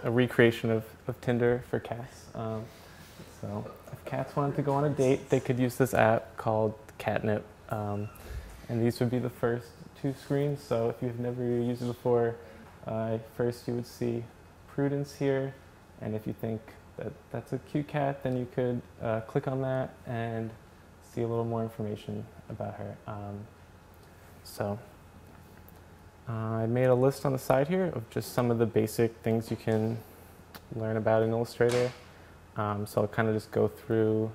a recreation of Tinder for cats. So if cats wanted to go on a date, they could use this app called Catnip. And these would be the first two screens. So if you've never used it before, first you would see Prudence here. And if you think that that's a cute cat, then you could click on that and see a little more information about her. I made a list on the side here of just some of the basic things you can learn about in Illustrator. So I'll kind of just go through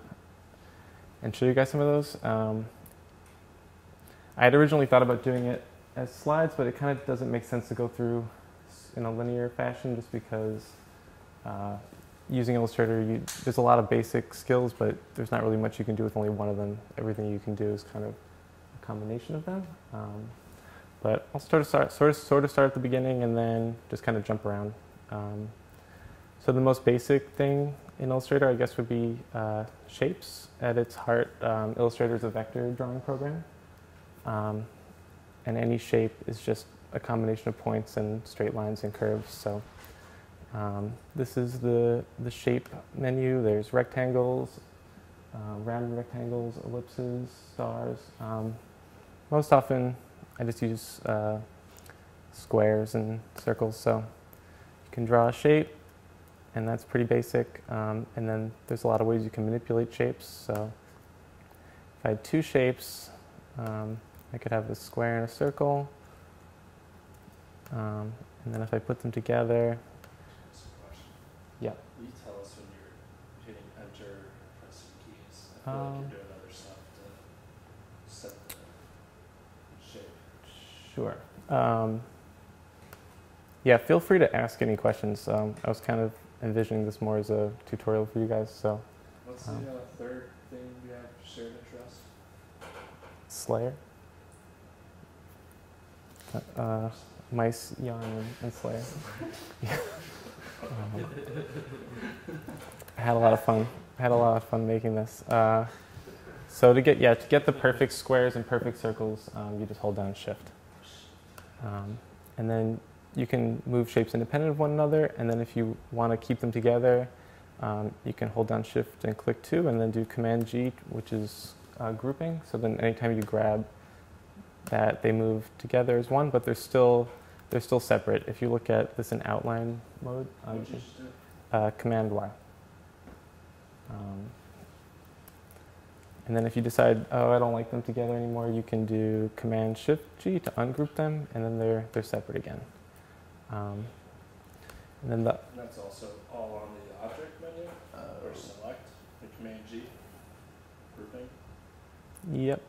and show you guys some of those. I had originally thought about doing it as slides, but it kind of doesn't make sense to go through in a linear fashion just because using Illustrator, there's a lot of basic skills, but there's not really much you can do with only one of them. Everything you can do is kind of a combination of them. But I'll sort of start at the beginning and then just kind of jump around. So the most basic thing in Illustrator, I guess, would be shapes. At its heart, Illustrator is a vector drawing program. And any shape is just a combination of points and straight lines and curves. So this is the shape menu. There's rectangles, round rectangles, ellipses, stars. Most often, I just use squares and circles. So you can draw a shape, and that's pretty basic. And then there's a lot of ways you can manipulate shapes. So if I had two shapes, I could have a square and a circle. And then if I put them together, yeah. Will you tell us when you're hitting enter, pressing keys? I feel like you're doing other stuff to set the shape. Sure. Yeah, feel free to ask any questions. I was kind of envisioning this more as a tutorial for you guys. So, what's the third thing you have shared interest? Slayer. Mice, yarn, and Slayer. I had a lot of fun. Making this. So to get the perfect squares and perfect circles, you just hold down Shift, and then you can move shapes independent of one another. And then if you want to keep them together, you can hold down Shift and click 2, and then do Command G, which is grouping. So then anytime you grab that, they move together as one, but they're still separate. If you look at this in outline mode, Command Y. And then if you decide, oh, I don't like them together anymore, you can do Command Shift G to ungroup them, and then they're separate again. And then that's also all on the object menu, or select, the Command G, grouping. Yep.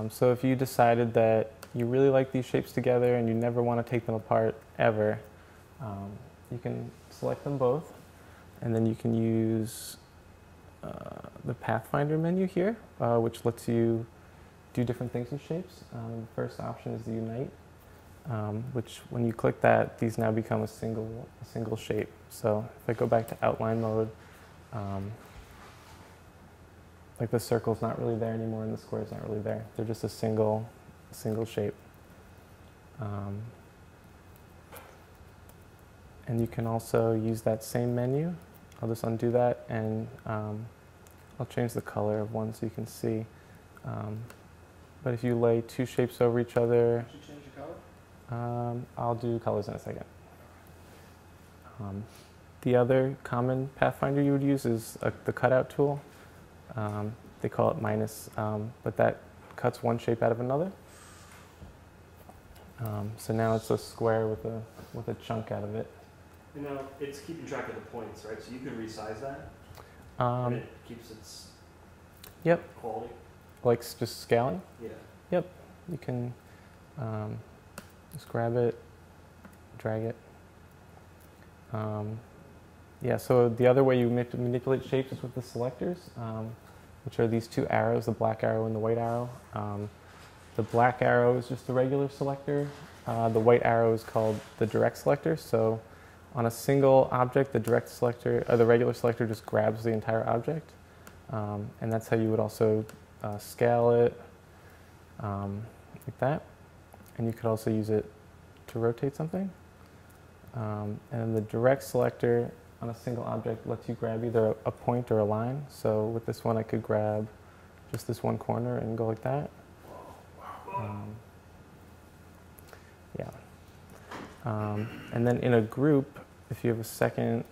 So if you decided that you really like these shapes together and you never want to take them apart ever, you can select them both, and then you can use the Pathfinder menu here, which lets you do different things with shapes. The first option is the Unite, which when you click that, these now become a single shape. So if I go back to outline mode, like the circle's not really there anymore and the square's not really there. They're just a single shape. And you can also use that same menu. I'll just undo that, and I'll change the color of one so you can see. But if you lay two shapes over each other, did you change the color? I'll do colors in a second. The other common Pathfinder you would use is the Cutout tool. They call it minus, but that cuts one shape out of another. So now it's a square with a chunk out of it. And now it's keeping track of the points, right? So you can resize that, and it keeps its quality. Like just scaling? Yeah. Yep. You can just grab it, drag it. Yeah, so the other way you manipulate shapes is with the selectors, which are these two arrows, the black arrow and the white arrow. The black arrow is just the regular selector. The white arrow is called the direct selector. So on a single object, the regular selector just grabs the entire object. And that's how you would also scale it, like that. and you could also use it to rotate something. And the direct selector on a single object lets you grab either a point or a line. So with this one, I could grab just this one corner and go like that. Yeah. And then in a group, if you have a second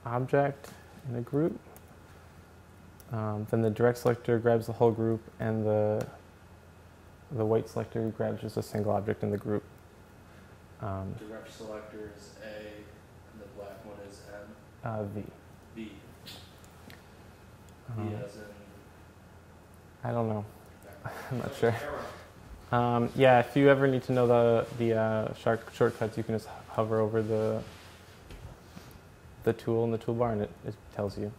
object in a group, then the direct selector grabs the whole group, and the white selector grabs just a single object in the group. Direct selector is A, and the black one is M? V. V. V as in? I don't know. I'm not sure. Yeah, if you ever need to know the shortcuts, you can just hover over the tool in the toolbar, and it tells you.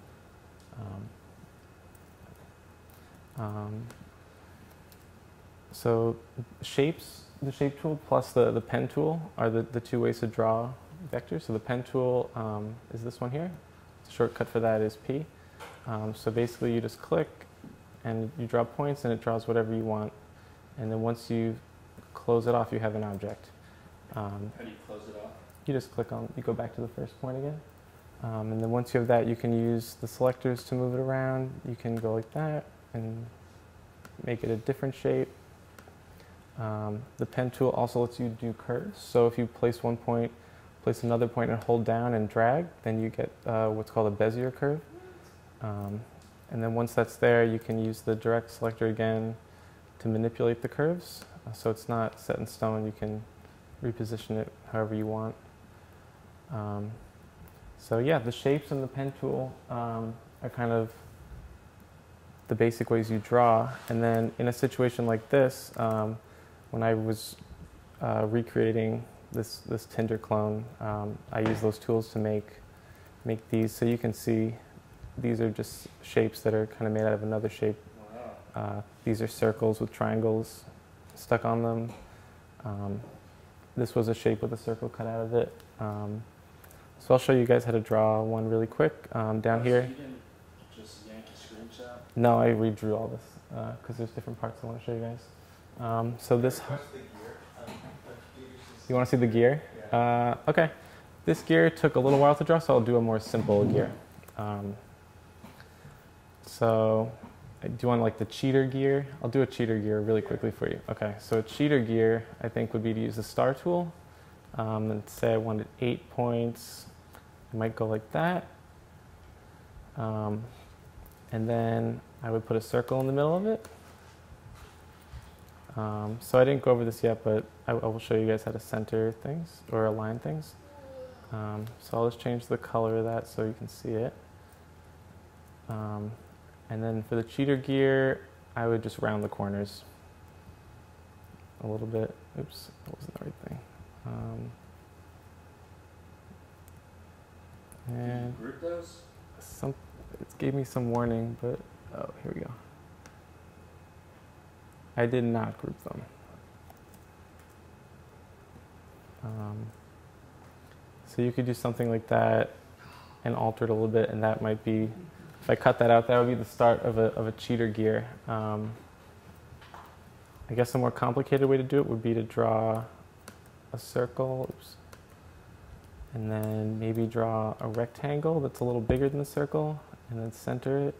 So shapes, the shape tool plus the pen tool are the two ways to draw vectors. So the pen tool is this one here. The shortcut for that is P. So basically you just click and you draw points, and it draws whatever you want. And then once you close it off, you have an object. How do you close it off? You just click on, you go back to the first point again. And then once you have that, you can use the selectors to move it around. You can go like that and make it a different shape. The pen tool also lets you do curves. So if you place one point, place another point, and hold down and drag, then you get what's called a Bezier curve. And then once that's there, you can use the direct selector again to manipulate the curves. So it's not set in stone. You can reposition it however you want. So yeah, the shapes and the pen tool are kind of the basic ways you draw. And then in a situation like this, when I was recreating this Tinder clone, I used those tools to make these. So you can see these are just shapes that are kind of made out of another shape. Wow. These are circles with triangles stuck on them. This was a shape with a circle cut out of it. So I'll show you guys how to draw one really quick. Down here. So you didn't just yank a screenshot? No, I redrew all this because there's different parts I want to show you guys. So this. You want to see the gear? Yeah. Okay. This gear took a little while to draw, so I'll do a more simple gear. So, do you want like the cheater gear? I'll do a cheater gear really quickly for you. Okay, so a cheater gear, I think, would be to use the star tool. And say I wanted 8 points. I might go like that. And then I would put a circle in the middle of it. So I didn't go over this yet, but I will show you guys how to center things or align things. So I'll just change the color of that so you can see it. And then for the cheater gear, I would just round the corners a little bit. Oops, that wasn't the right thing. And Did you group those? It gave me some warning, but oh, here we go. I did not group them. So you could do something like that and alter it a little bit, and that might be, if I cut that out, that would be the start of a cheater gear. I guess a more complicated way to do it would be to draw a circle, oops, and then maybe draw a rectangle that's a little bigger than the circle, and then center it,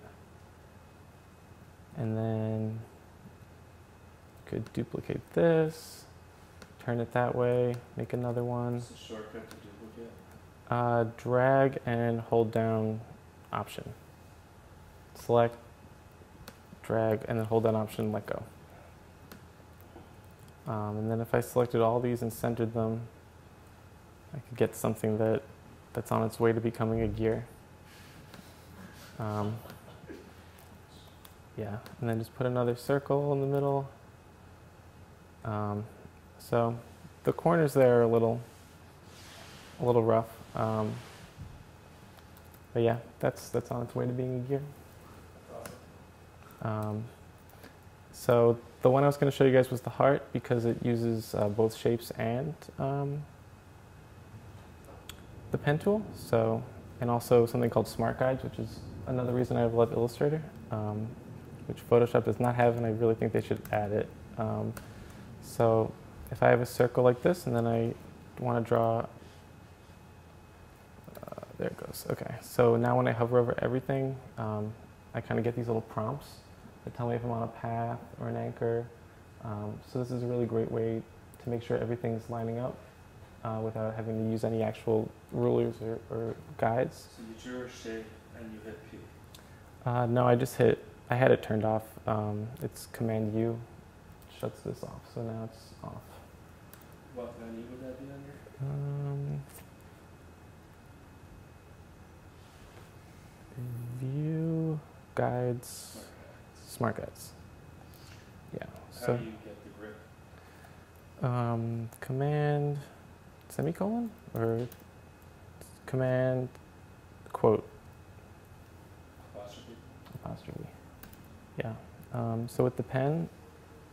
and then you could duplicate this, turn it that way, make another one. What's the shortcut to duplicate? Drag and hold down Option. Select, drag, and then hold down Option and let go. And then if I selected all these and centered them, I could get something that's on its way to becoming a gear. Yeah, and then just put another circle in the middle. So the corners there are a little rough. But yeah, that's on its way to being a gear. So the one I was going to show you guys was the heart, because it uses both shapes and the pen tool. So, and also something called Smart Guides, which is another reason I love Illustrator, which Photoshop does not have, and I really think they should add it. So if I have a circle like this and then I want to draw, there it goes. Okay, so now when I hover over everything, I kind of get these little prompts that tell me if I'm on a path or an anchor. So this is a really great way to make sure everything's lining up without having to use any actual rulers or guides. So you drew a shape and you hit P. No, I had it turned off. It's Command U, shuts this off, so now it's off. What menu would that be under? View, guides, smart guides. Yeah. How do you get the grip? Command semicolon or command quote apostrophe. Yeah. So with the pen,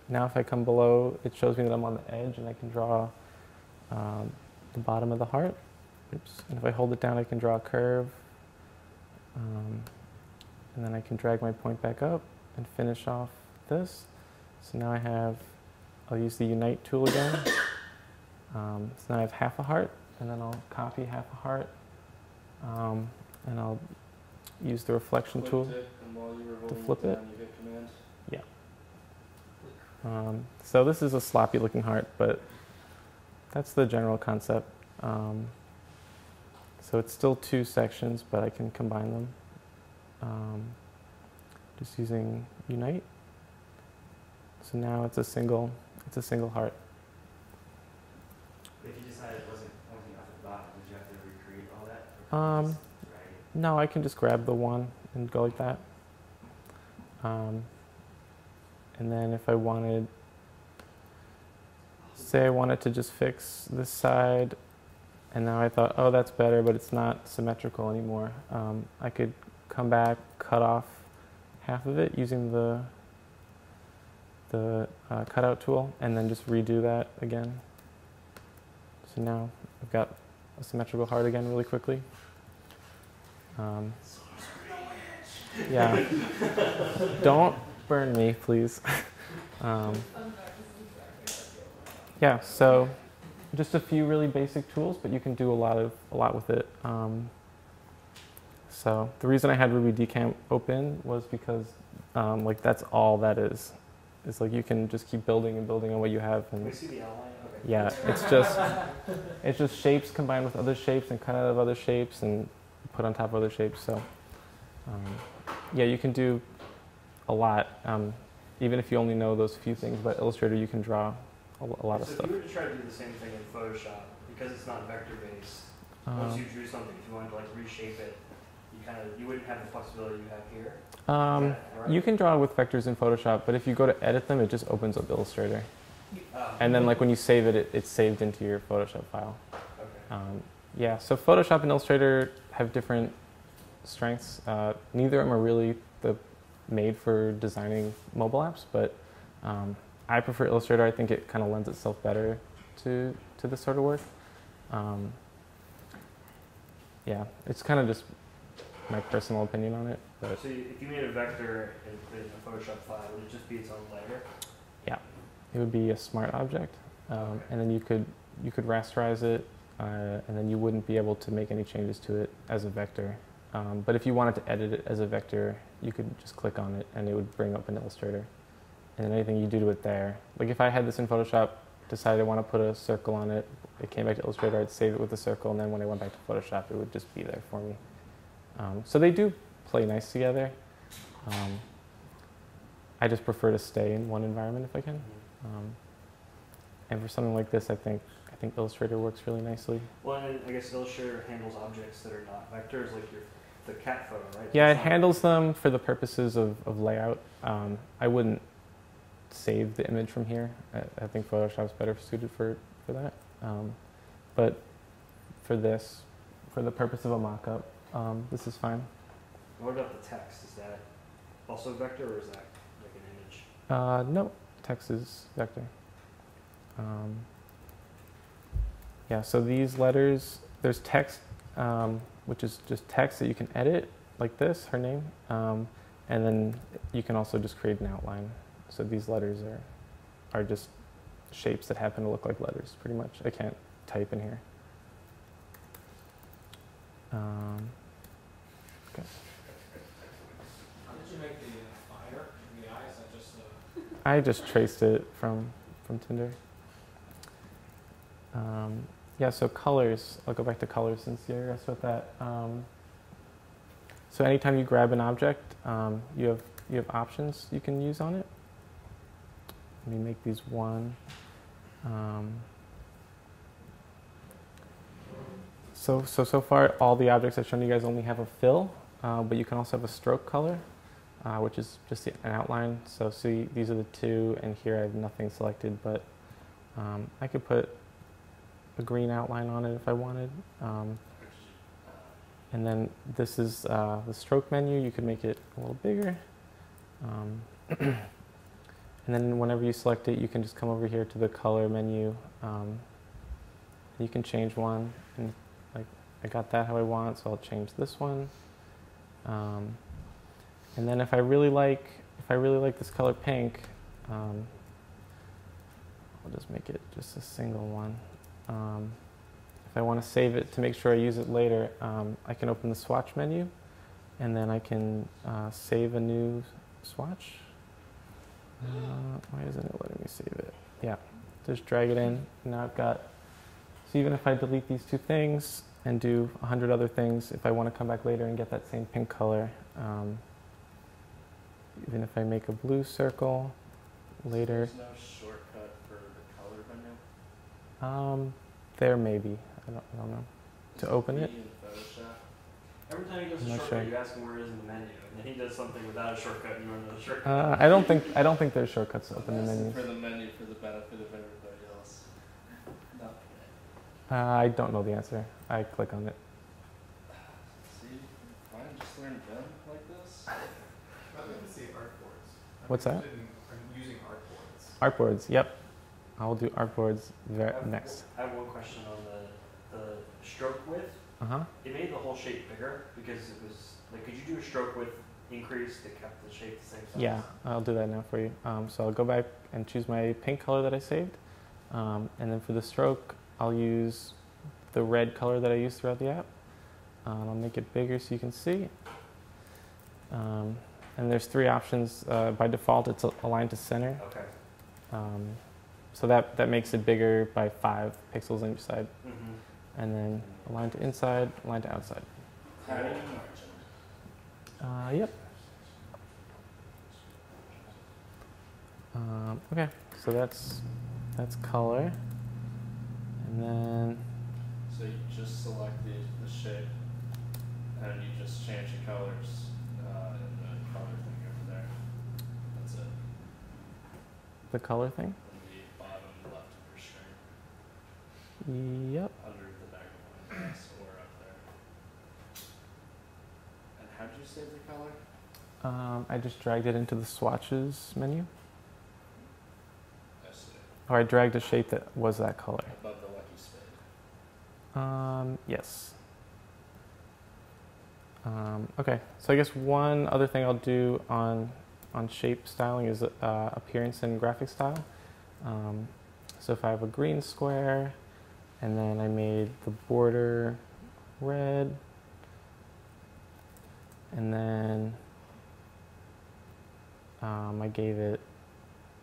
now if I come below, it shows me that I'm on the edge, and I can draw the bottom of the heart. Oops. And if I hold it down, I can draw a curve. And then I can drag my point back up and finish off this. So now I'll use the Unite tool again. So now I have half a heart, and then I'll copy half a heart, and I'll use the reflection tool to flip it. You hit Command. Yeah. So this is a sloppy looking heart, but that's the general concept. So it's still two sections, but I can combine them. Just using Unite. So now it's a single heart. If you decided it wasn't pointing off at the bottom, did you have to recreate all that? No, I can just grab the one and go like that. And then if I wanted, say I wanted to just fix this side, and now I thought, oh, that's better, but it's not symmetrical anymore. I could come back, cut off half of it using the Cutout tool, and then just redo that again. So now I've got a symmetrical heart again really quickly. Yeah. Don't burn me, please. Yeah, so just a few really basic tools, but you can do a lot with it. So the reason I had Ruby Decamp open was because like that's all that is. It's like you can just keep building and building on what you have. And Can we see the outline? Okay. yeah, it's just shapes combined with other shapes and cut out of other shapes and put on top of other shapes. So yeah, you can do a lot. Even if you only know those few things about Illustrator, you can draw a lot of stuff. So if you were to try to do the same thing in Photoshop, because it's not vector-based, once you drew something, if you wanted to like reshape it, you wouldn't have the flexibility you have here? Right? You can draw with vectors in Photoshop, but if you go to edit them, it just opens up Illustrator. And then like when you save it, it's saved into your Photoshop file. Okay. Yeah, so Photoshop and Illustrator have different strengths. Neither of them are really made for designing mobile apps, but I prefer Illustrator. I think it kind of lends itself better to this sort of work. Yeah, it's kind of just my personal opinion on it. But So if you made a vector and put it in a Photoshop file, would it just be its own layer? yeah, it would be a smart object, and then you could rasterize it, and then you wouldn't be able to make any changes to it as a vector. But if you wanted to edit it as a vector, you could just click on it, and it would bring up an Illustrator. And then anything you do to it there, like if I had this in Photoshop, decided I want to put a circle on it, it came back to Illustrator, I'd save it with the circle, and then when I went back to Photoshop, it would just be there for me. So they do play nice together. I just prefer to stay in one environment if I can. And for something like this, I think Illustrator works really nicely. Well, and I guess Illustrator handles objects that are not vectors, like the cat photo, right? Yeah, it handles them for the purposes of layout. I wouldn't save the image from here. I think Photoshop's better suited for that. But for the purpose of a mock-up, this is fine. What about the text? Is that also vector, or is that like an image? No, text is vector. Yeah, so these letters, there's text, which is just text that you can edit, like this, her name, and then you can also just create an outline. So these letters are just shapes that happen to look like letters, pretty much. I can't type in here. Okay. How did you make the fire in the eyes? I just traced it from Tinder. Yeah, so colors. I'll go back to colors since you asked about that. So anytime you grab an object, you have options you can use on it. Let me make these one. So far, all the objects I've shown you guys only have a fill, but you can also have a stroke color, which is just an outline. So see, these are the two, and here I have nothing selected, but I could put a green outline on it if I wanted. And then this is the stroke menu. You could make it a little bigger. And then whenever you select it, you can just come over here to the color menu. You can change one. And like I got that how I want, so I'll change this one. And then if I really like this color pink, I'll just make it just a single one. If I want to save it to make sure I use it later, I can open the swatch menu, and then I can save a new swatch. Why isn't it letting me save it? Yeah, just drag it in. Now I've got, so even if I delete these two things and do 100 other things, if I want to come back later and get that same pink color, even if I make a blue circle later. There's no shortcut for the color menu? There may be. I don't know. To open it? In Photoshop? Every time he does a I'm not shortcut, sure. you ask him where it is in the menu, and then he does something without a shortcut, and you want another shortcut. I don't think there's shortcuts to open the menus. For the menu for the benefit of everybody else. Not me. I don't know the answer. I click on it. See, Ryan just learned Vim like this. I'd like to see artboards. What's that? I'm using artboards. Artboards. Yep. I'll do artboards next. I have one question on the stroke width. It made the whole shape bigger because it was like, could you do a stroke width increase that kept the shape the same size? Yeah, I'll do that now for you. So I'll go back and choose my pink color that I saved. And then for the stroke, I'll use the red color that I used throughout the app. I'll make it bigger so you can see. And there's three options. By default, it's aligned to center. Okay. So that makes it bigger by 5 pixels on each side. Mm-hmm. And then align to inside, align to outside. Yep. Okay, so that's color. And then So you just select the shape, and you just change the colors in the color thing over there. That's it. the color thing. On the bottom left of your screen. Yep. Under the magnifying glass or up there. And how did you save the color? I just dragged it into the swatches menu. I see. Or I dragged a shape that was that color. Above the lucky spade. Yes. Okay, so I guess one other thing I'll do on shape styling is appearance and graphic style. So if I have a green square, and then I made the border red, and then I gave it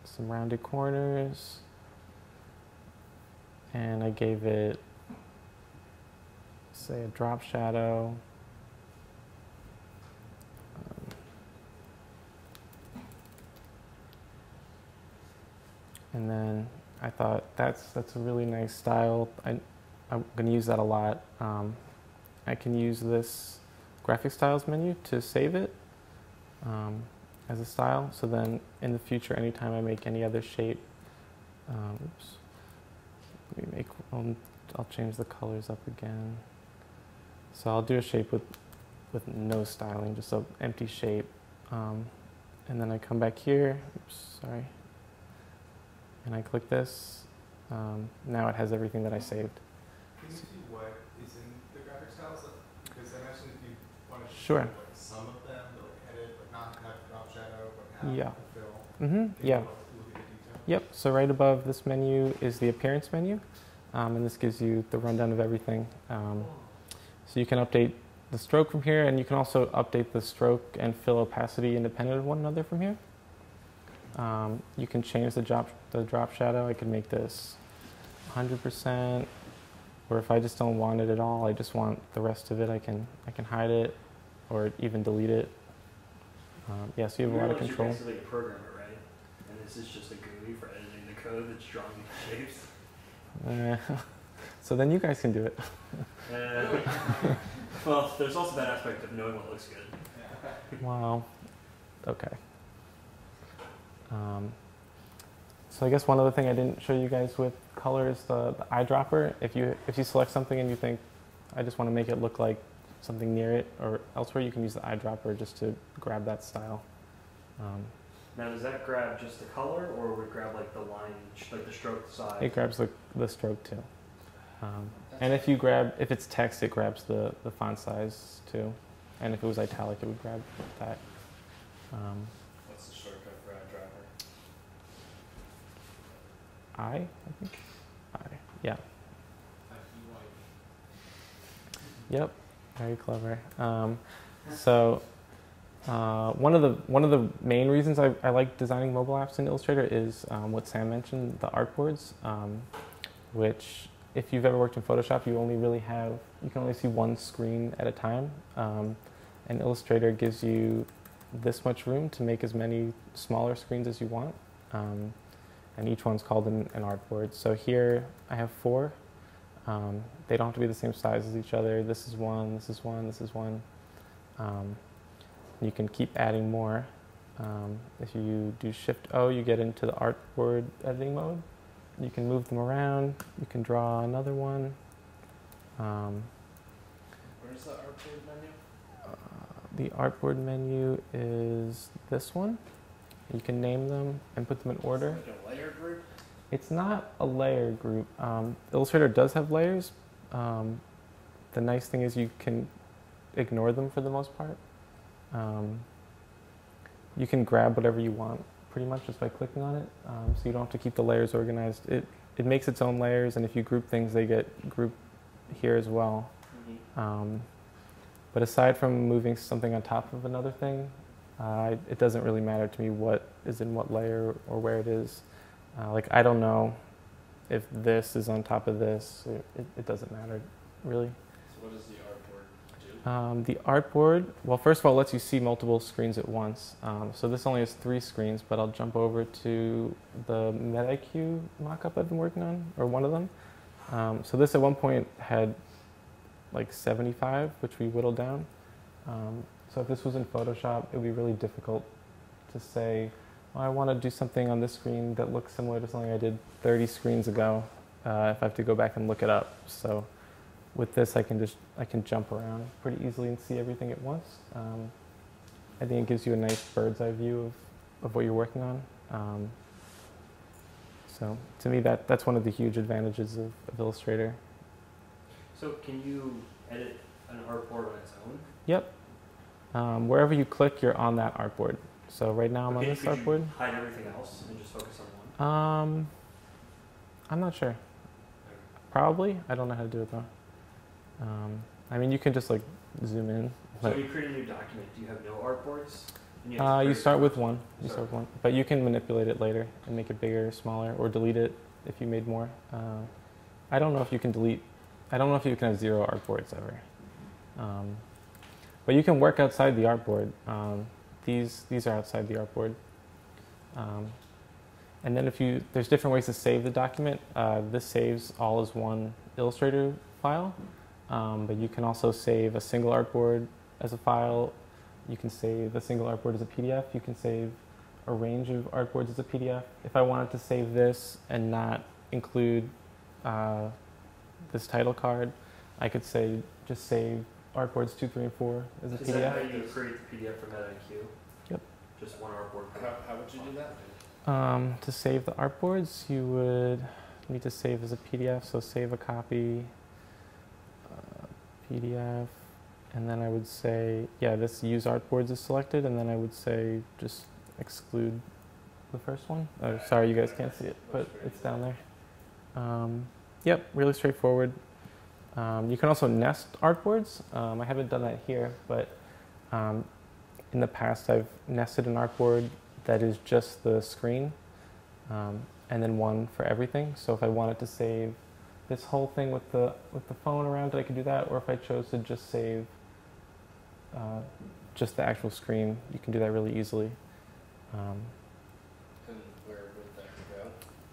some rounded corners, and I gave it, say, a drop shadow. And then I thought that's a really nice style. I'm going to use that a lot. I can use this graphic styles menu to save it as a style. So then in the future, anytime I make any other shape, oops, let me make, I'll change the colors up again. So I'll do a shape with no styling, just an empty shape. And then I come back here, oops, sorry. And I click this. Now it has everything that I saved. Can you see what is in the graphic styles? Because I imagine if you want to Sure. show like some of them, they'll edit, but not have drop shadow, but have Yeah. fill. Mm-hmm. Can you Yeah. look at the detail? Yep, so right above this menu is the appearance menu, and this gives you the rundown of everything. So you can update the stroke from here, and you can also update the stroke and fill opacity independent of one another from here. You can change the drop shadow. I can make this 100%, or if I just don't want it at all, I just want the rest of it, I can hide it or even delete it. Yeah, so you have a lot of control. You're basically a programmer, right? And this is just a GUI for editing the code that's drawing these shapes. So then you guys can do it. Well, there's also that aspect of knowing what looks good. Wow. Okay. So I guess one other thing I didn't show you guys with color is the eyedropper. If you select something and you think, I just want to make it look like something near it or elsewhere, you can use the eyedropper just to grab that style. Now, does that grab just the color, or would it grab like the line, like the stroke size? It grabs the stroke too. And if it's text, it grabs the font size too. And if it was italic, it would grab that. What's the shortcut for Eyedropper? I think. Yeah. Yep. Very clever. So one of the main reasons I like designing mobile apps in Illustrator is what Sam mentioned, the artboards, which if you've ever worked in Photoshop, you can only see one screen at a time. And Illustrator gives you this much room to make as many smaller screens as you want. And each one's called an artboard. So here I have 4. They don't have to be the same size as each other. This is one, this is one, this is one. You can keep adding more. If you do Shift-O, you get into the artboard editing mode. You can move them around. You can draw another one. Where's the artboard menu? The artboard menu is this one. You can name them and put them in order. Is it like a layer group? It's not a layer group. Illustrator does have layers. The nice thing is you can ignore them for the most part. You can grab whatever you want pretty much just by clicking on it. So you don't have to keep the layers organized. It makes its own layers, and if you group things, they get grouped here as well. Mm-hmm. But aside from moving something on top of another thing, it doesn't really matter to me what is in what layer or where it is. Like, I don't know if this is on top of this. It doesn't matter, really. So what does the artboard do? The artboard, well, first of all, lets you see multiple screens at once. So this only has 3 screens, but I'll jump over to the MetaIQ mockup I've been working on, or one of them. So this at one point had like 75, which we whittled down. So if this was in Photoshop, it would be really difficult to say, well, I want to do something on this screen that looks similar to something I did 30 screens ago, if I have to go back and look it up. So with this, I can jump around pretty easily and see everything at once. I think it gives you a nice bird's eye view of what you're working on. So to me, that's one of the huge advantages of Illustrator. So can you edit an artboard on its own? Yep. Wherever you click, you're on that artboard. So right now I'm on this artboard. You hide everything else and just focus on one? I'm not sure. Probably. I don't know how to do it though. I mean, you can just like zoom in. So when you create a new document, do you have no artboards? You start with one. But you can manipulate it later and make it bigger, smaller, or delete it if you made more. I don't know if you can delete. I don't know if you can have 0 artboards ever. But you can work outside the artboard. These are outside the artboard. And then there's different ways to save the document. This saves all as one Illustrator file. But you can also save a single artboard as a file. You can save a single artboard as a PDF. You can save a range of artboards as a PDF. If I wanted to save this and not include this title card, I could say just save artboards 2, 3, and 4 as a PDF. Is that how you create the PDF from MetaIQ? Yep. Just one artboard. How would you do that? To save the artboards, you would need to save as a PDF. So save a copy, PDF, and then I would say, yeah, this use artboards is selected, and then I would say just exclude the first one. Oh, sorry, you guys can't see it, but it's down there. Yep, really straightforward. You can also nest artboards. I haven't done that here, but in the past I've nested an artboard that is just the screen, and then one for everything. So if I wanted to save this whole thing with the phone around it, I could do that. Or if I chose to just save just the actual screen, you can do that really easily. And where would that go?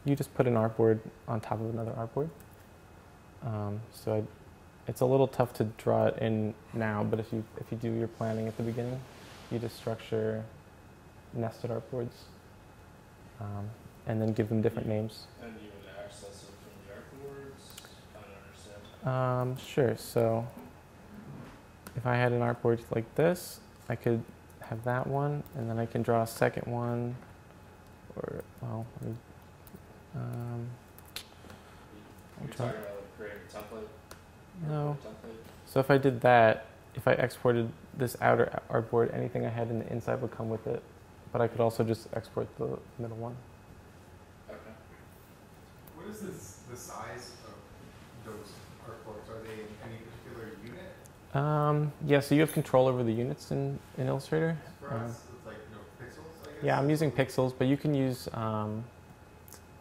You just put an artboard on top of another artboard. It's a little tough to draw it in now, but if you do your planning at the beginning, you just structure nested artboards, and then give them different names. And you would access it from the artboards? I don't understand. Sure. So if I had an artboard like this, I could have that one, and then I can draw a second one, or well, let me. You're talking about like creating a template? No. Template? So if I did that, if I exported this outer artboard, anything I had in the inside would come with it. But I could also just export the middle one. Okay. What is the size of those artboards? Are they in any particular unit? Yeah, so you have control over the units in Illustrator. For us, it's like pixels, I guess? Yeah, I'm using pixels, but you can use, let's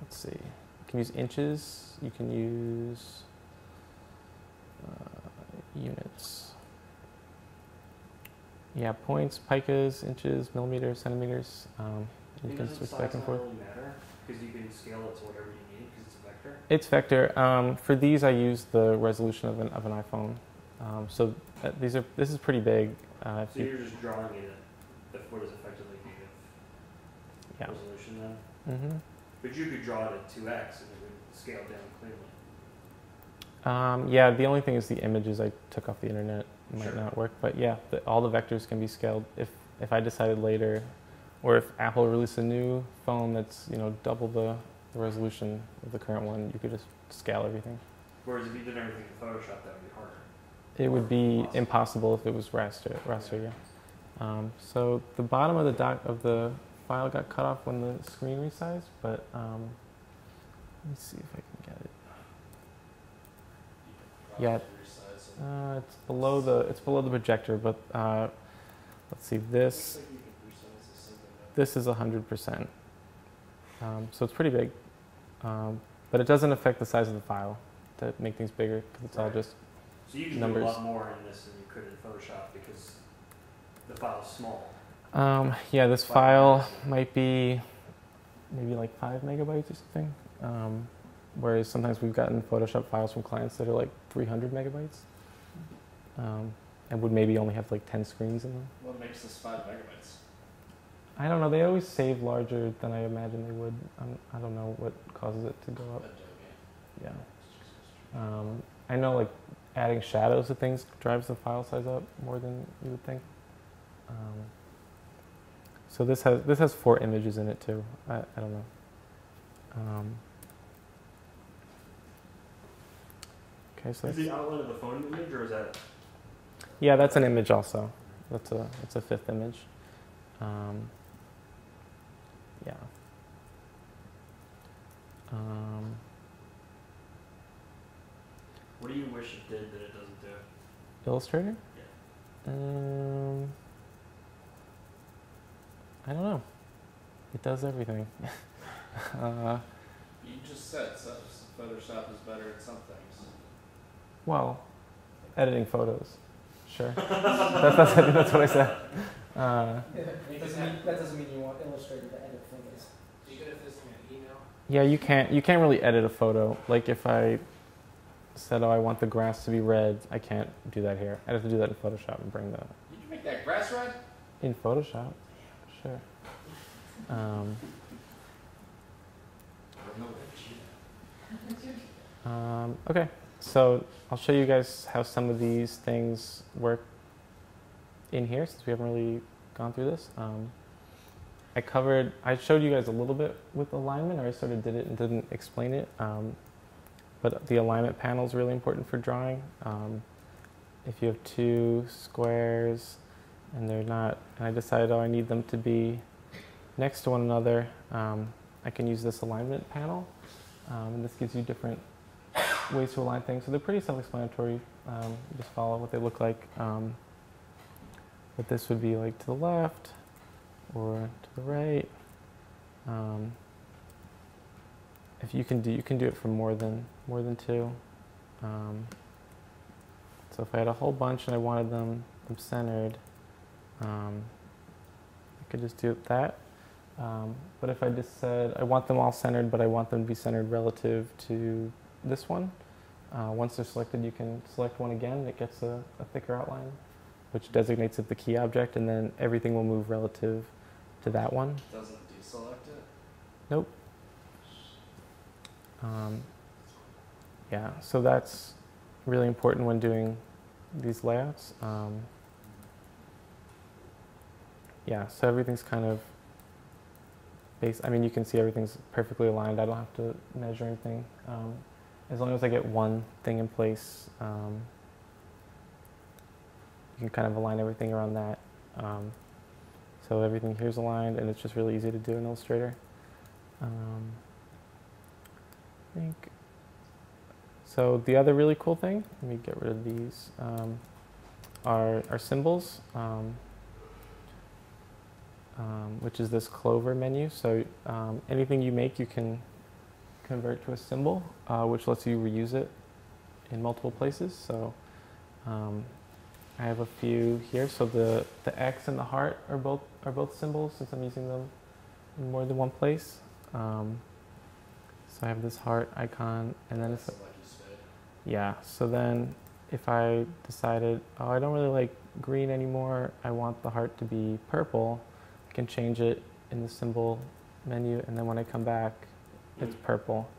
see, you can use inches, you can use units. Yeah, points, picas, inches, millimeters, centimeters. You can switch back and forth. Does the size not really matter? Because you can scale it to whatever you need because it's a vector? It's vector. For these, I use the resolution of an iPhone. This is pretty big. So you're just drawing it at what is effectively native resolution then? Mm-hmm. But you could draw it at 2x and it would scale down cleanly. Yeah, the only thing is the images I took off the internet might Sure. not work. But yeah, all the vectors can be scaled. If I decided later, or if Apple released a new phone that's double the resolution of the current one, you could just scale everything. Whereas if you did everything in Photoshop, that would be harder. It would be impossible if it was raster, yeah. So the bottom of the file got cut off when the screen resized, but let me see if I can get it. Yeah, it's below the projector, but let's see, this is 100%. So it's pretty big, but it doesn't affect the size of the file to make things bigger because it's all just So you can numbers. do a lot more in this than you could in Photoshop because the file's small. Yeah, this file might be maybe like 5 megabytes or something. Whereas sometimes we've gotten Photoshop files from clients that are like 300 megabytes. And would maybe only have like 10 screens in them. What makes this 5 megabytes? I don't know. They always save larger than I imagine they would. I don't know what causes it to go up. Adobe. Yeah. I know like adding shadows to things drives the file size up more than you would think. So this has 4 images in it too. I don't know. Okay, so Is the outline of the phone image or is that? yeah, that's an image also. That's a 5th image. Yeah. What do you wish it did that it doesn't do? Illustrator? Yeah. I don't know. It does everything. You just said Photoshop is better at some things. Well, editing photos. Sure. that's what I said. That doesn't mean you want Illustrator to edit photos. Even if it's in an email? Yeah, you can't really edit a photo. Like if I said, I want the grass to be red, I can't do that here. I'd have to do that in Photoshop and bring the... Did you make that grass red? In Photoshop, sure. Okay, so I'll show you guys how some of these things work in here since we haven't really gone through this. I showed you guys a little bit with alignment, or I sort of did it and didn't explain it. But the alignment panel is really important for drawing. If you have 2 squares and they're not, and I decided, I need them to be next to one another, I can use this alignment panel. And this gives you different ways to align things. So they're pretty self-explanatory. You just follow what they look like. But this would be like to the left or to the right. If you can do it for more than two. So if I had a whole bunch and I wanted them centered, I could just do that. But if I just said I want them all centered, but I want them to be centered relative to this one, once they're selected, you can select one again, and it gets a thicker outline, which designates it the key object, and then everything will move relative to that one. Doesn't deselect it? Nope. Yeah, so that's really important when doing these layouts. Yeah, so everything's kind of I mean, you can see everything's perfectly aligned. I don't have to measure anything. As long as I get one thing in place, you can kind of align everything around that. So everything here's aligned, and it's just really easy to do in Illustrator. I think. So the other really cool thing, let me get rid of these, are symbols. Which is this clover menu. So anything you make, you can convert to a symbol, which lets you reuse it in multiple places. So I have a few here. So the X and the heart are both symbols, since I'm using them in more than one place. So I have this heart icon, and then yeah. So then if I decided, oh, I don't really like green anymore, I want the heart to be purple, I can change it in the symbol menu, and then when I come back, it's purple.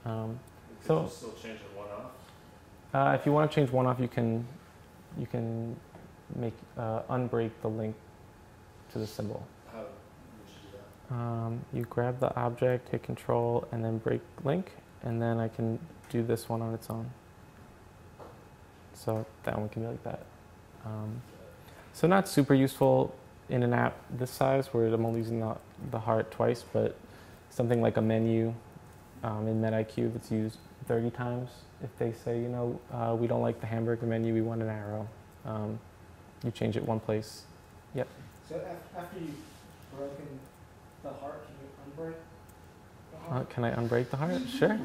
So you still change it one off? If you want to change one off, you can make unbreak the link to the symbol. How would you do that? You grab the object, hit Control, and then break link, and then I can do this one on its own. So that one can be like that. So not super useful in an app this size, where I'm only using the heart twice, but something like a menu in MetaIQ that's used 30 times. If they say, you know, we don't like the hamburger menu, we want an arrow, you change it one place. Yep. So after you've broken the heart, can you unbreak the heart? Can I unbreak the heart? Sure.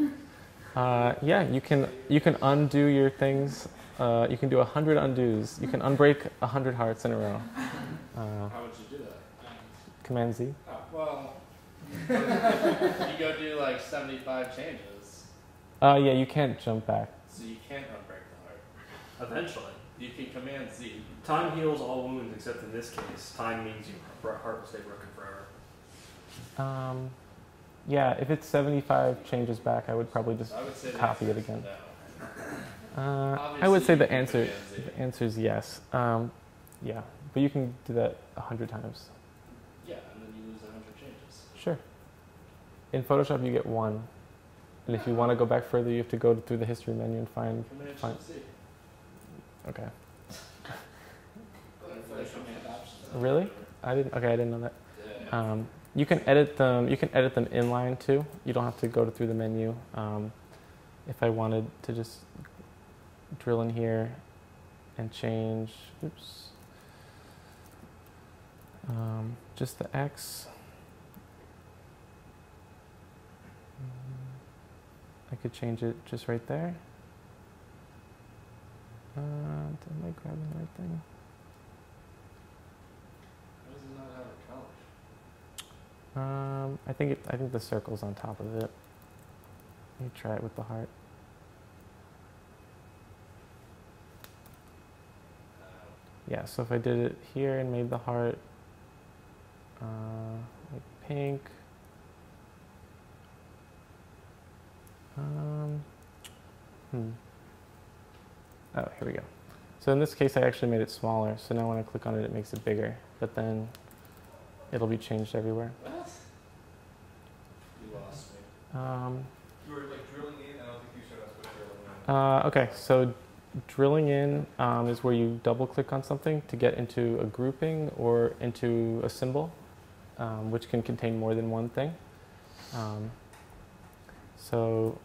Yeah, you can undo your things. You can do 100 undos. You can unbreak 100 hearts in a row. How would you do that? Command Z. Oh, well, you go do like 75 changes. Yeah, you can't jump back. So you can't unbreak the heart. Eventually. You can Command Z. Time heals all wounds, except in this case, time means your heart will stay broken forever. Yeah, if it's 75 changes back, I would probably just copy it again. No. I would say the answer is yes. Yeah, but you can do that 100 times. Yeah, and then you lose 100 changes. Sure. In Photoshop, you get one. And if you want to go back further, you have to go through the history menu and find. Command Z. Okay. Really? I didn't know that. Yeah. You can edit them. You can edit them inline too. You don't have to go through the menu. If I wanted to just drill in here and change, just the X. I could change it just right there. Am I grabbing the right thing? How does it not have a color? I think the circle's on top of it. Let me try it with the heart. Yeah, so if I did it here and made the heart like pink. Oh, here we go. So in this case, I actually made it smaller. So now when I click on it, it makes it bigger. But then it'll be changed everywhere. What? You lost me. You were like drilling in. I don't think you showed us what drilling in. Okay, so drilling in is where you double click on something to get into a grouping or into a symbol. which can contain more than one thing. So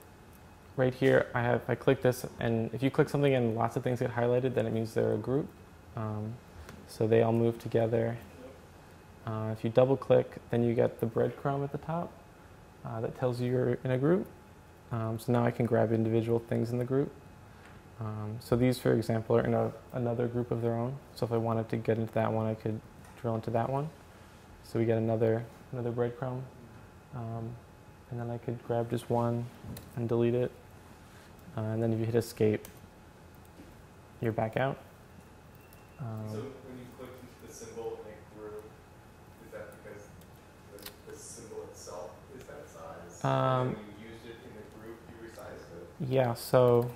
right here, I click this, and if you click something and lots of things get highlighted, then it means they're a group. So they all move together. If you double click, then you get the breadcrumb at the top that tells you you're in a group. So now I can grab individual things in the group. So these, for example, are in another group of their own. So if I wanted to get into that one, I could drill into that one. So we get another breadcrumb. And then I could grab just one and delete it. And then if you hit escape, you're back out. So when you click the symbol in a group, is that because the symbol itself is that size? And when you used it in the group, you resized it? Yeah, so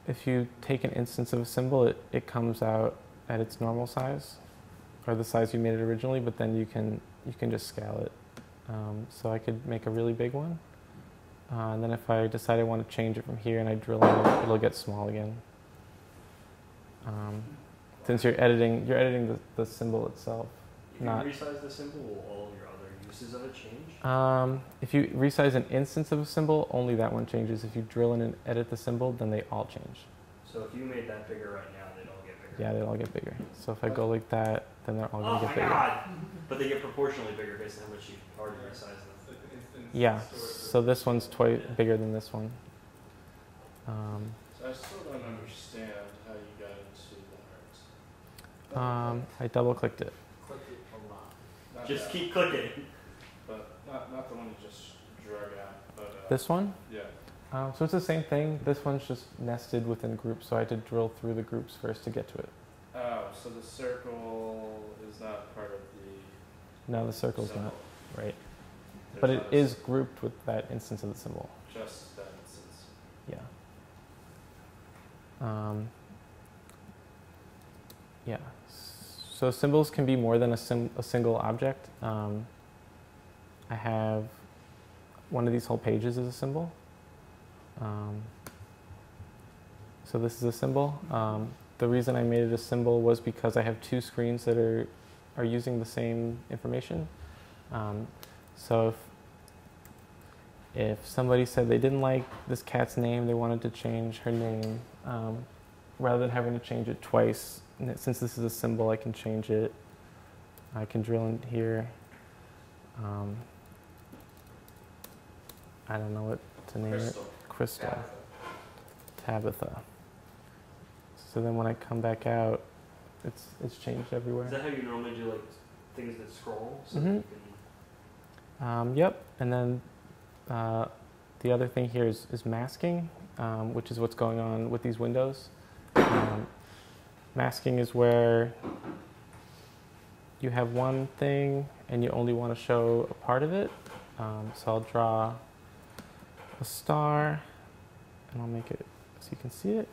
if you take an instance of a symbol, it comes out at its normal size, or the size you made it originally, but then you can just scale it. So I could make a really big one. And then if I decide I want to change it from here and I drill in it, it'll get small again. Since you're editing the symbol itself. If you resize the symbol, will all your other uses of it change? If you resize an instance of a symbol, only that one changes. If you drill in and edit the symbol, then they all change. So if you made that bigger right now, they'd all get bigger? Yeah, they all get bigger. So if I go like that, then they're all going to get bigger. Oh my god! But they get proportionally bigger based on how much you already resized them. Yeah, so this one's twice bigger than this one. So I still don't understand how you got into the art. I double clicked it. Click it a lot. Not Just that, keep clicking. But not the one you just drug out. But, This one? Yeah. So it's the same thing. This one's just nested within groups, so I had to drill through the groups first to get to it. Oh, so the circle is not part of the No, the circle's symbol. not, right. There's But not it a is grouped with that instance of the symbol. just that instance. Yeah. Yeah. So symbols can be more than a single object. I have one of these whole pages is a symbol. So this is a symbol. The reason I made it a symbol was because I have two screens that are using the same information. So if somebody said they didn't like this cat's name, they wanted to change her name, rather than having to change it twice, since this is a symbol, I can change it. I can drill in here. I don't know what to name it. Crystal. Tabitha. So then when I come back out, it's changed everywhere. Is that how you normally do like things that scroll? So Mhm. that you can... Yep, and then the other thing here is masking, which is what's going on with these windows. Masking is where you have one thing and you only want to show a part of it. So I'll draw a star and I'll make it so you can see it.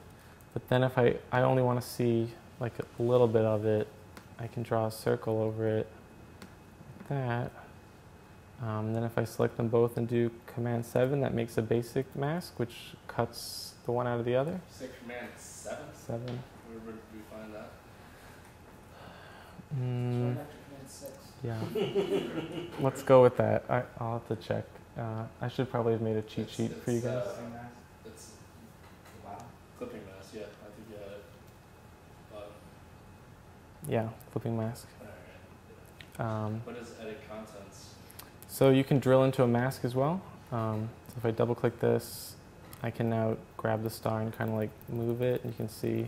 But then if I only want to see like a little bit of it, I can draw a circle over it like that. Then if I select them both and do Command 7, that makes a basic mask, which cuts the one out of the other. Say Command 7? 7. Where would we find that? Right after Command 6. Yeah. Let's go with that. I'll have to check. I should probably have made a cheat sheet for you guys. It's clipping mask, yeah. I think you had it. Bottom. Yeah, flipping mask. Alright. What is edit contents? So you can drill into a mask as well. So if I double click this, I can now grab the star and kind of like move it. And you can see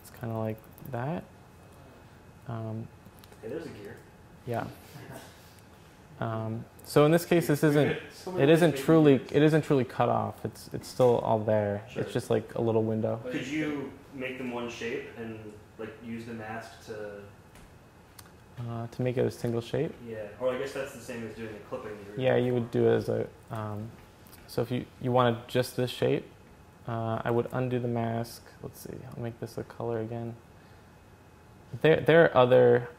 it's kind of like that. Hey, there's a gear. Yeah. So in this case, this isn't. It isn't truly cut off. It's still all there. Sure. It's just like a little window. Could you make them one shape and like use the mask to? To make it a single shape. Yeah, or I guess that's the same as doing the clipping. Yeah, you would do it as a. So if you wanted just this shape, I would undo the mask. Let's see. I'll make this a color again. There are other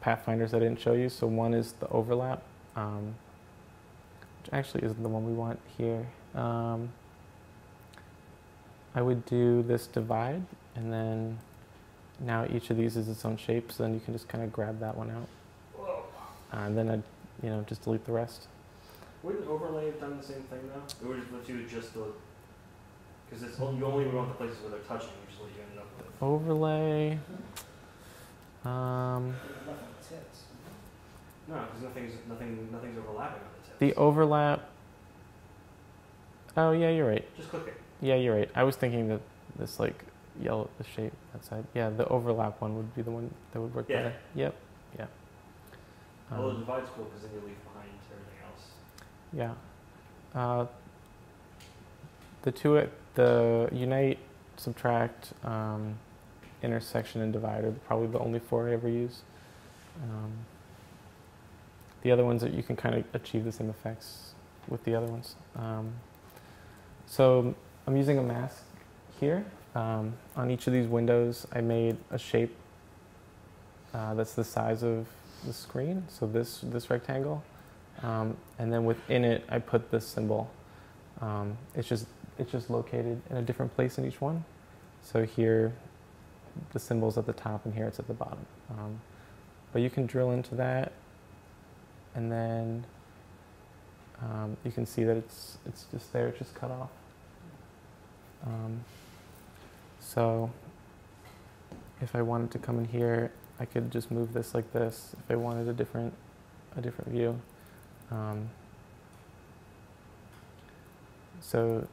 pathfinders I didn't show you. So one is the overlap, which actually isn't the one we want here. I would do this divide, and then now each of these is its own shape, so then you can just kind of grab that one out. Whoa. And then I'd, just delete the rest. Wouldn't overlay have done the same thing though? It would just let you just the, because it's you only want the places where they're touching, which is what you ended up with. Overlay. Nothing tips. No, because nothing's overlapping on the tips. The overlap. Oh yeah, you're right. Just click it. Yeah, you're right. I was thinking that this yellow, the shape that side. Yeah, the overlap one would be the one that would work better. Yep. Yeah. Well, the divide's cool because then you leave behind everything else. Yeah. The unite, subtract, intersection, and divide are probably the only 4 I ever use. The other ones that you can kind of achieve the same effects with the other ones. So I'm using a mask here. On each of these windows, I made a shape that's the size of the screen, so this rectangle, and then within it, I put this symbol. It's just located in a different place in each one. So here, the symbol's at the top, and here it's at the bottom. But you can drill into that, and then you can see that it's just there, it's just cut off. So if I wanted to come in here, I could just move this like this if I wanted a different view. So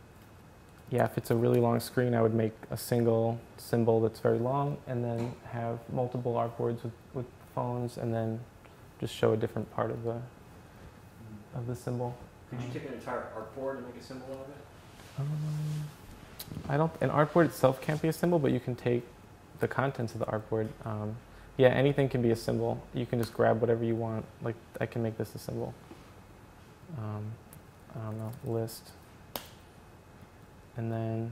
yeah, if it's a really long screen, I would make a single symbol that's very long and then have multiple artboards with phones and then just show a different part of the symbol. Could you take an entire artboard and make a symbol out of it? An artboard itself can't be a symbol, but you can take the contents of the artboard. Yeah, anything can be a symbol. You can just grab whatever you want. Like, I can make this a symbol. I don't know, list. And then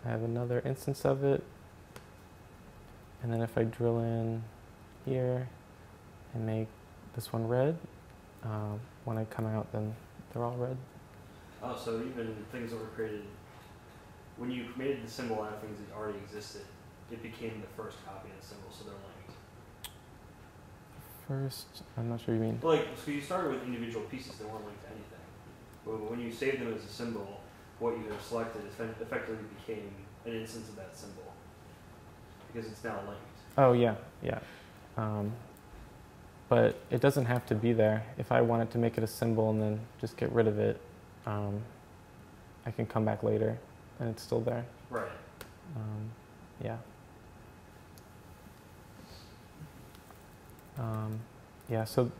I have another instance of it. And then if I drill in here and make this one red, when I come out, then they're all red. Oh, so even things that were created, when you created the symbol out of things that already existed, it became the first copy of the symbol, so they're linked. First, I'm not sure what you mean. Like, so you started with individual pieces that weren't linked to anything. But when you saved them as a symbol, what you have selected effectively became an instance of that symbol. Because it's now linked. Oh, yeah, yeah. But it doesn't have to be there. If I wanted to make it a symbol and then just get rid of it, I can come back later and it's still there. Right. Yeah. Yeah, so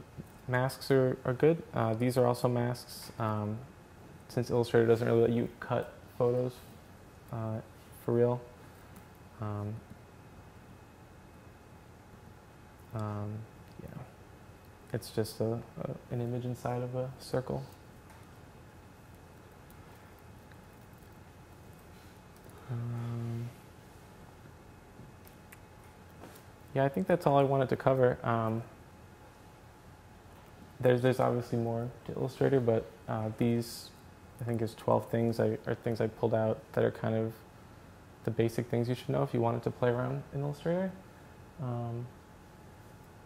masks are good. These are also masks. Since Illustrator doesn't really let you cut photos for real. Yeah. It's just an image inside of a circle. Yeah, I think that's all I wanted to cover. There's obviously more to Illustrator, but these, I think, is 12 things are things I pulled out that are kind of the basic things you should know if you wanted to play around in Illustrator.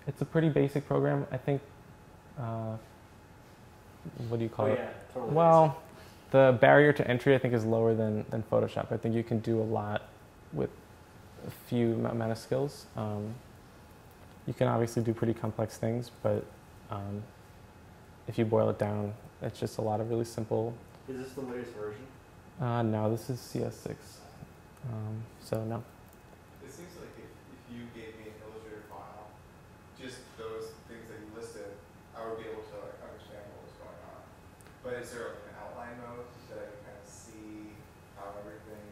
It's a pretty basic program. I think, what do you call it? Yeah, totally. Well, the barrier to entry, I think, is lower than Photoshop. I think you can do a lot with a few amount of skills. You can obviously do pretty complex things, but if you boil it down, it's just a lot of really simple. Is this the latest version? No, this is CS6. So no. It seems like if you gave me an Illustrator file, just those things that you listed, I would be able to understand what was going on. But is there like an outline mode that I can kind of see how everything?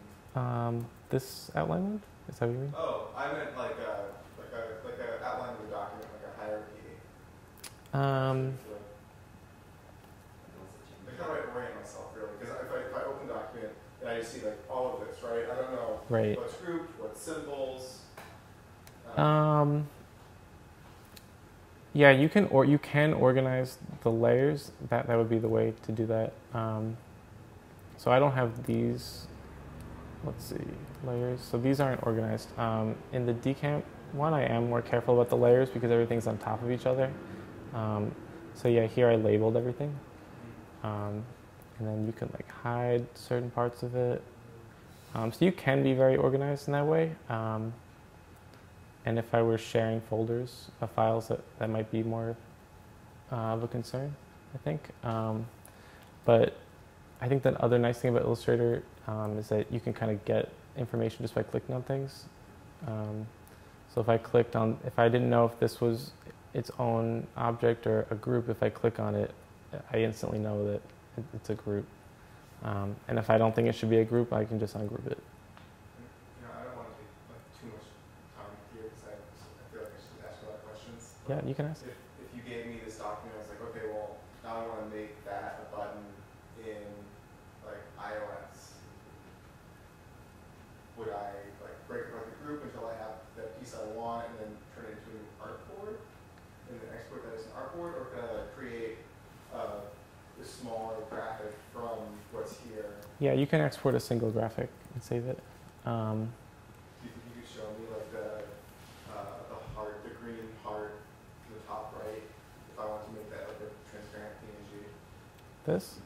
This outline mode? Is that what you mean? Oh, I meant like a outline of the document, like a hierarchy. Like how do I orient myself really? Because if I open the document and I just see like all of this, right? I don't know right. What's grouped, what symbols. Yeah, you can organize the layers. That would be the way to do that. So I don't have these let's see, layers. So these aren't organized. In the decamp one, I am more careful about the layers because everything's on top of each other. So yeah, here I labeled everything. And then you can like hide certain parts of it. So you can be very organized in that way. And if I were sharing folders of files, that might be more of a concern, I think. But I think the other nice thing about Illustrator is that you can kind of get information just by clicking on things. So if I didn't know if this was its own object or a group, if I click on it, I instantly know that it's a group. And if I don't think it should be a group, I can just ungroup it. I don't want to take like too much time here because I feel like I should ask a lot of questions. Yeah, you can ask. If you gave me this document, I was like, okay, well, now I want to make that a button in like iOS. Would I like break apart the group until I have the piece I want and then turn it into an artboard and then export that as an artboard, or could I like create a smaller graphic from what's here? Yeah, you can export a single graphic and save it. Do you think you could show me like the heart, the green heart to the top right, if I want to make that like a transparent PNG? This?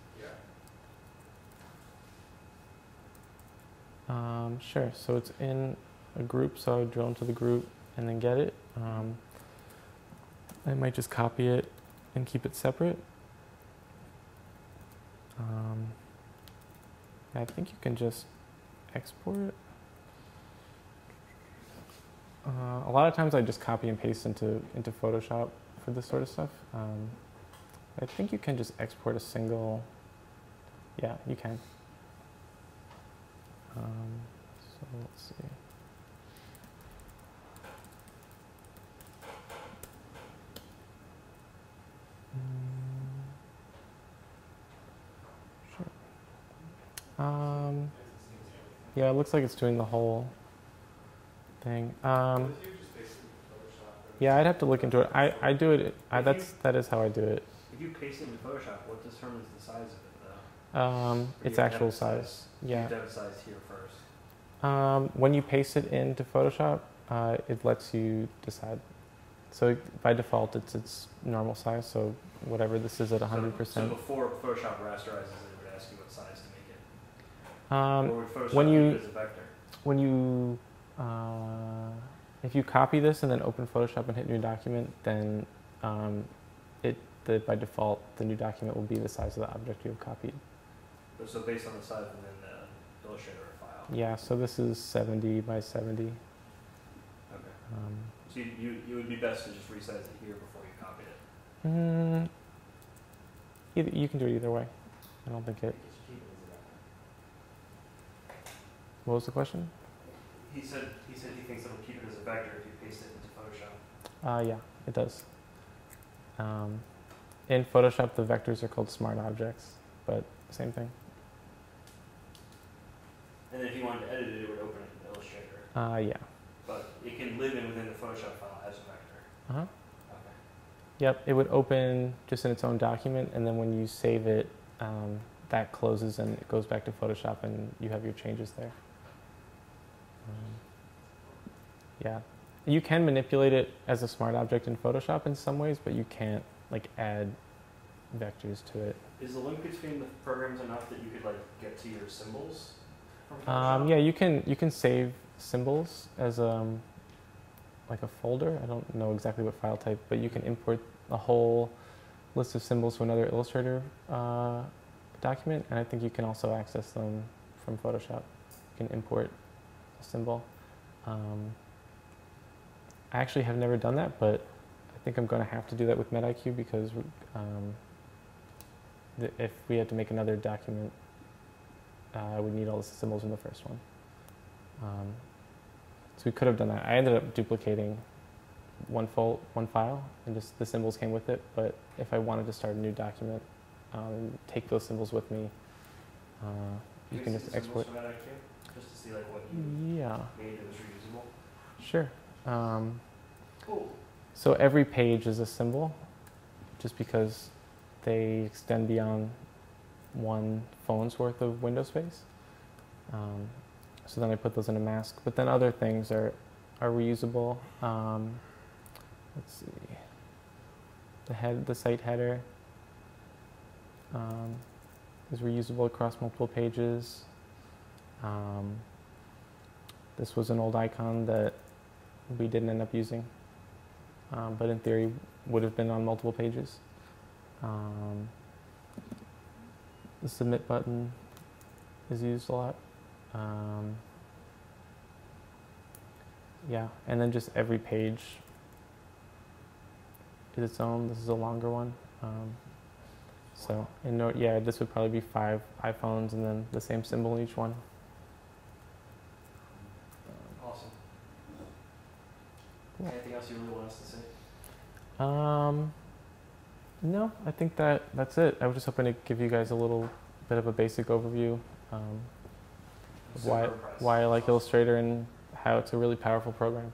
Yeah. Sure. So it's in a group, so I would drill into the group and then get it. I might just copy it and keep it separate. I think you can just export it. A lot of times I just copy and paste into Photoshop for this sort of stuff. I think you can just export a single, yeah, you can. So let's see. Yeah, it looks like it's doing the whole thing. Yeah, I'd have to look into it. I do it. That is how I do it. If you paste it in Photoshop, what determines the size of it, though? Its actual size. Yeah. You have to size here first. When you paste it into Photoshop, it lets you decide. So by default, it's its normal size. So whatever this is at 100%. So before Photoshop rasterizes it, it would ask you what size to make it. Or would Photoshop when you keep it as a vector? When you if you copy this and then open Photoshop and hit new document, then by default the new document will be the size of the object you have copied. So based on the size within the Illustrator file. Yeah. So this is 70 by 70. Okay. So you would be best to just resize it here before you copy it. You can do it either way. I don't think it. What was the question? He said he thinks it'll keep it as a vector if you paste it into Photoshop. Yeah, it does. In Photoshop, the vectors are called SmartLogic's, but same thing. And then if you wanted to edit it, it would open it in Illustrator. Yeah. But it can live within the Photoshop file as a vector. Uh-huh. Okay. Yep, it would open just in its own document, and then when you save it, that closes and it goes back to Photoshop, and you have your changes there. Yeah, you can manipulate it as a smart object in Photoshop in some ways, but you can't like add vectors to it. Is the link between the programs enough that you could like get to your symbols from Photoshop? Yeah, you can save symbols as like a folder. I don't know exactly what file type, but you can import a whole list of symbols to another Illustrator document, and I think you can also access them from Photoshop. You can import a symbol. I actually have never done that, but I think I'm going to have to do that with MedIQ because if we had to make another document, I would need all the symbols in the first one. So we could have done that. I ended up duplicating one file, and just the symbols came with it. But if I wanted to start a new document and take those symbols with me, you can just export. From MedIQ, just to see like what you made that was reusable. Sure. Cool. So every page is a symbol, just because they extend beyond one phone's worth of window space. So then I put those in a mask. But then other things are reusable. Let's see. The site header is reusable across multiple pages. This was an old icon that we didn't end up using, but in theory would have been on multiple pages. The submit button is used a lot. Yeah, and then just every page is its own. This is a longer one. So, yeah, this would probably be 5 iPhones and then the same symbol in each one. Awesome. Cool. Anything else you really want us to say? No, I think that's it. I was just hoping to give you guys a little bit of a basic overview of Super impressed. why I like Awesome. Illustrator and how it's a really powerful program.